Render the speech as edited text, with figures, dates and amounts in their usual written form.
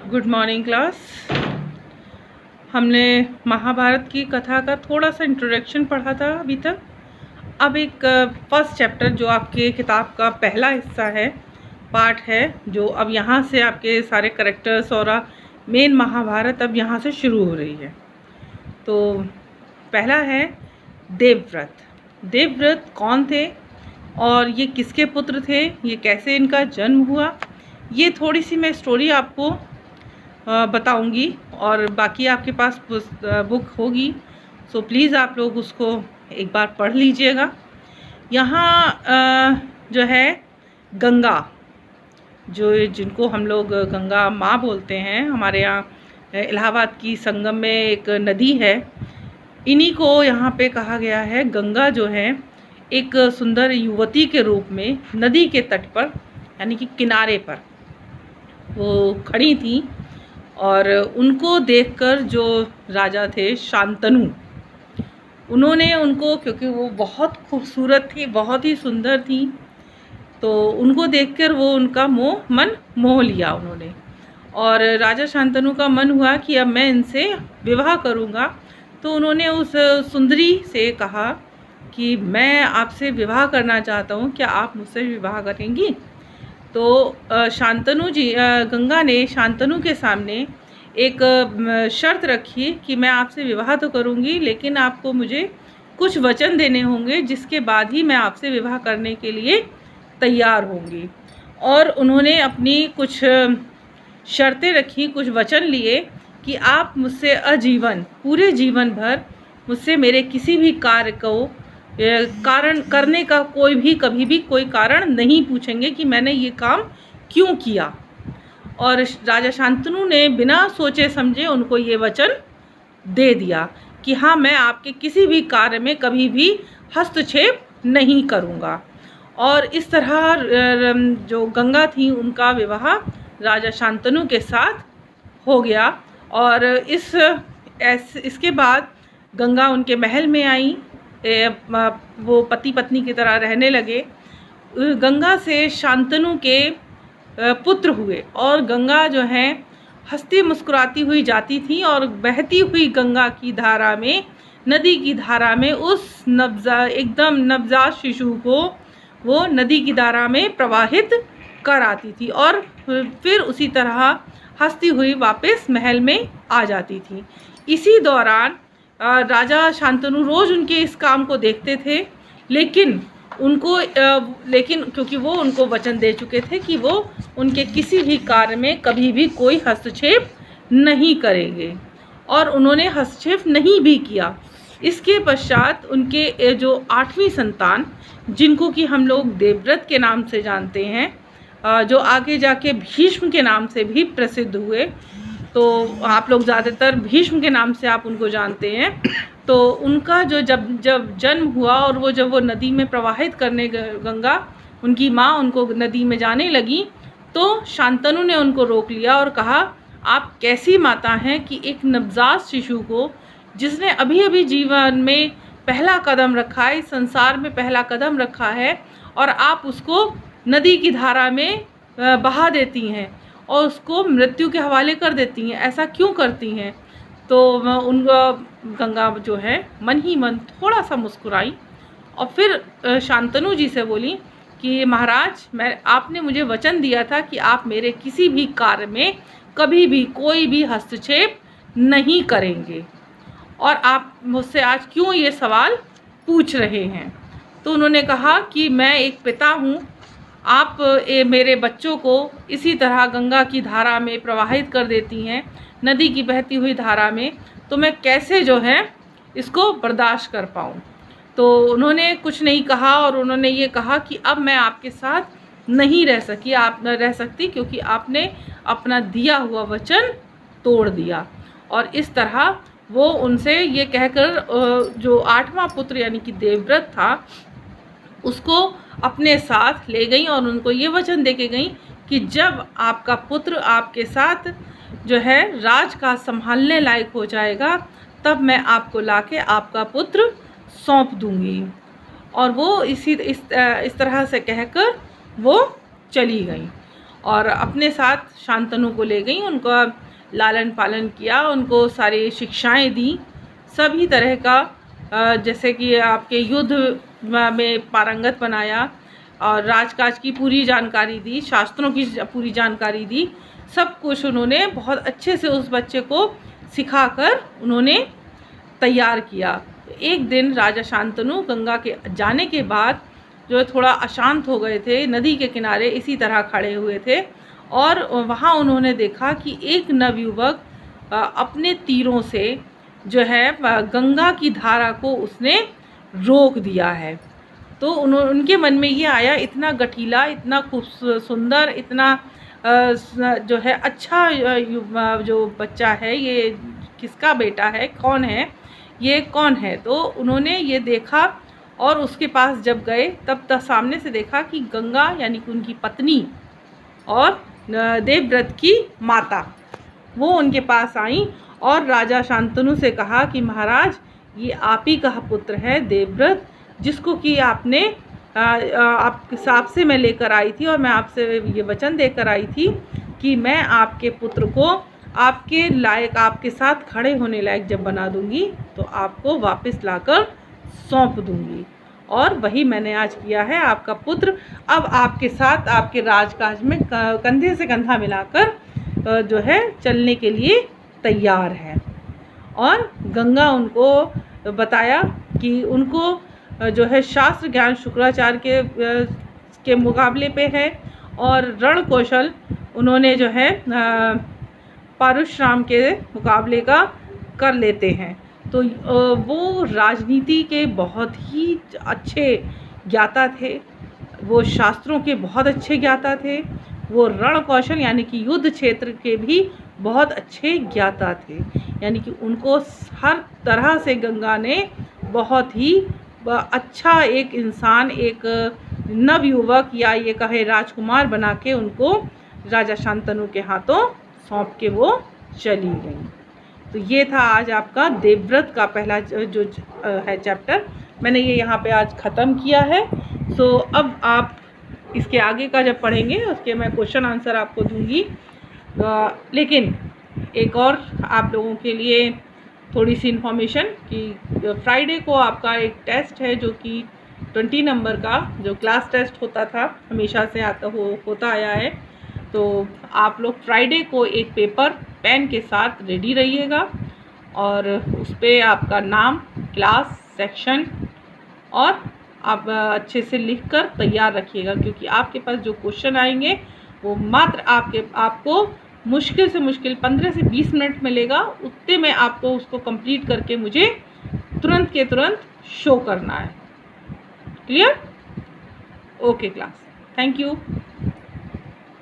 Good morning class. हमने महाभारत की कथा का थोड़ा सा इंट्रोडक्शन पढ़ा था अभी तक। अब एक फर्स्ट चैप्टर जो आपके किताब का पहला हिस्सा है, पार्ट है, जो अब यहाँ से आपके सारे करेक्टर्स और मेन महाभारत अब यहाँ से शुरू हो रही है। तो पहला है देवव्रत। देवव्रत कौन थे और ये किसके पुत्र थे, ये कैसे इनका जन्म हुआ, ये थोड़ी सी मैं स्टोरी आपको बताऊंगी। और बाकी आपके पास बुक होगी, सो प्लीज़ आप लोग उसको एक बार पढ़ लीजिएगा। यहाँ जो है गंगा, जो जिनको हम लोग गंगा माँ बोलते हैं, हमारे यहाँ इलाहाबाद की संगम में एक नदी है, इन्हीं को यहाँ पे कहा गया है। गंगा जो है एक सुंदर युवती के रूप में नदी के तट पर यानी कि किनारे पर वो खड़ी थी, और उनको देखकर जो राजा थे शांतनु, उन्होंने उनको, क्योंकि वो बहुत खूबसूरत थी, बहुत ही सुंदर थी, तो उनको देखकर वो उनका मन मोह लिया उन्होंने। और राजा शांतनु का मन हुआ कि अब मैं इनसे विवाह करूँगा। तो उन्होंने उस सुंदरी से कहा कि मैं आपसे विवाह करना चाहता हूँ, क्या आप मुझसे विवाह करेंगी? तो शांतनु जी, गंगा ने शांतनु के सामने एक शर्त रखी कि मैं आपसे विवाह तो करूँगी, लेकिन आपको मुझे कुछ वचन देने होंगे, जिसके बाद ही मैं आपसे विवाह करने के लिए तैयार होंगी। और उन्होंने अपनी कुछ शर्तें रखी, कुछ वचन लिए कि आप मुझसे आजीवन, पूरे जीवन भर मुझसे मेरे किसी भी कार्य को कारण करने का कभी भी कोई कारण नहीं पूछेंगे कि मैंने ये काम क्यों किया। और राजा शांतनु ने बिना सोचे समझे उनको ये वचन दे दिया कि हाँ, मैं आपके किसी भी कार्य में कभी भी हस्तक्षेप नहीं करूँगा। और इस तरह जो गंगा थी, उनका विवाह राजा शांतनु के साथ हो गया। और इसके बाद गंगा उनके महल में आई, वो पति पत्नी की तरह रहने लगे। गंगा से शांतनु के पुत्र हुए, और गंगा जो है हंसती मुस्कुराती हुई जाती थी, और बहती हुई गंगा की धारा में, नदी की धारा में, उस एकदम नवजात शिशु को वो नदी की धारा में प्रवाहित कर आती थी, और फिर उसी तरह हंसती हुई वापस महल में आ जाती थी। इसी दौरान राजा शांतनु रोज़ उनके इस काम को देखते थे, लेकिन क्योंकि वो उनको वचन दे चुके थे कि वो उनके किसी भी कार्य में कभी भी कोई हस्तक्षेप नहीं करेंगे, और उन्होंने हस्तक्षेप नहीं भी किया। इसके पश्चात उनके जो 8वीं संतान, जिनको कि हम लोग देवव्रत के नाम से जानते हैं, जो आगे जाके भीष्म के नाम से भी प्रसिद्ध हुए, तो आप लोग ज़्यादातर भीष्म के नाम से आप उनको जानते हैं। तो उनका जो जब जन्म हुआ, और वो जब वो नदी में प्रवाहित करने गंगा, उनकी माँ उनको नदी में जाने लगी, तो शांतनु ने उनको रोक लिया और कहा, आप कैसी माता हैं कि एक नवजात शिशु को, जिसने अभी अभी जीवन में पहला कदम रखा है, इस संसार में पहला कदम रखा है, और आप उसको नदी की धारा में बहा देती हैं और उसको मृत्यु के हवाले कर देती हैं, ऐसा क्यों करती हैं? तो गंगा जो है मन ही मन थोड़ा सा मुस्कुराई, और फिर शांतनु जी से बोली कि महाराज, आपने मुझे वचन दिया था कि आप मेरे किसी भी कार्य में कभी भी कोई भी हस्तक्षेप नहीं करेंगे, और आप मुझसे आज क्यों ये सवाल पूछ रहे हैं? तो उन्होंने कहा कि मैं एक पिता हूँ, आप मेरे बच्चों को इसी तरह गंगा की धारा में प्रवाहित कर देती हैं, नदी की बहती हुई धारा में, तो मैं कैसे जो है इसको बर्दाश्त कर पाऊँ। तो उन्होंने कुछ नहीं कहा, और उन्होंने ये कहा कि अब मैं आपके साथ नहीं रह सकती, क्योंकि आपने अपना दिया हुआ वचन तोड़ दिया। और इस तरह वो उनसे ये कहकर जो 8वां पुत्र यानी कि देवव्रत था, उसको अपने साथ ले गई, और उनको ये वचन दे के गई कि जब आपका पुत्र आपके साथ जो है राज का संभालने लायक हो जाएगा, तब मैं आपको लाके आपका पुत्र सौंप दूंगी। और वो इस तरह से कहकर वो चली गई। और अपने साथ शांतनु को ले गई, उनका लालन पालन किया, उनको सारी शिक्षाएं दी, सभी तरह का जैसे कि आपके युद्ध में पारंगत बनाया और राजकाज की पूरी जानकारी दी, शास्त्रों की पूरी जानकारी दी, सब कुछ उन्होंने बहुत अच्छे से उस बच्चे को सिखाकर उन्होंने तैयार किया। एक दिन राजा शांतनु गंगा के जाने के बाद जो थोड़ा अशांत हो गए थे, नदी के किनारे इसी तरह खड़े हुए थे और वहाँ उन्होंने देखा कि एक नवयुवक अपने तीरों से जो है गंगा की धारा को उसने रोक दिया है। तो उनके मन में ये आया, इतना गठीला, इतना सुंदर, इतना जो है अच्छा जो बच्चा है, ये किसका बेटा है, कौन है, ये कौन है। तो उन्होंने ये देखा और उसके पास जब गए तब सामने से देखा कि गंगा यानी कि उनकी पत्नी और देवव्रत की माता वो उनके पास आई और राजा शांतनु से कहा कि महाराज, ये आप ही का पुत्र है देवव्रत, जिसको कि आपने आपके हिसाब से मैं लेकर आई थी और मैं आपसे ये वचन देकर आई थी कि मैं आपके पुत्र को आपके लायक, आपके साथ खड़े होने लायक जब बना दूंगी तो आपको वापस लाकर सौंप दूंगी। और वही मैंने आज किया है। आपका पुत्र अब आपके साथ आपके राजकाज में कंधे से कंधा मिलाकर जो है चलने के लिए तैयार है। और गंगा उनको बताया कि उनको जो है शास्त्र ज्ञान शुक्राचार्य के मुकाबले पे है और रण कौशल उन्होंने जो है परशुराम के मुकाबले का कर लेते हैं। तो वो राजनीति के बहुत ही अच्छे ज्ञाता थे, वो शास्त्रों के बहुत अच्छे ज्ञाता थे, वो रण कौशल यानी कि युद्ध क्षेत्र के भी बहुत अच्छे ज्ञाता थे। यानी कि उनको हर तरह से गंगा ने बहुत ही अच्छा एक इंसान, एक नवयुवक या ये कहे राजकुमार बना के उनको राजा शांतनु के हाथों सौंप के वो चली गई। तो ये था आज आपका देवव्रत का पहला जो है चैप्टर, मैंने ये यहाँ पे आज ख़त्म किया है। सो अब आप इसके आगे का जब पढ़ेंगे उसके मैं क्वेश्चन आंसर आपको दूंगी। लेकिन एक और आप लोगों के लिए थोड़ी सी इन्फॉर्मेशन कि फ्राइडे को आपका एक टेस्ट है जो कि 20 नंबर का जो क्लास टेस्ट होता था, हमेशा से होता आया है। तो आप लोग फ्राइडे को एक पेपर पेन के साथ रेडी रहिएगा और उस पर आपका नाम, क्लास, सेक्शन और आप अच्छे से लिखकर तैयार रखिएगा, क्योंकि आपके पास जो क्वेश्चन आएंगे वो मात्र आपको मुश्किल से मुश्किल 15 से 20 मिनट मिलेगा। उतने में आपको उसको कंप्लीट करके मुझे तुरंत के तुरंत शो करना है। Clear? Okay class, thank you.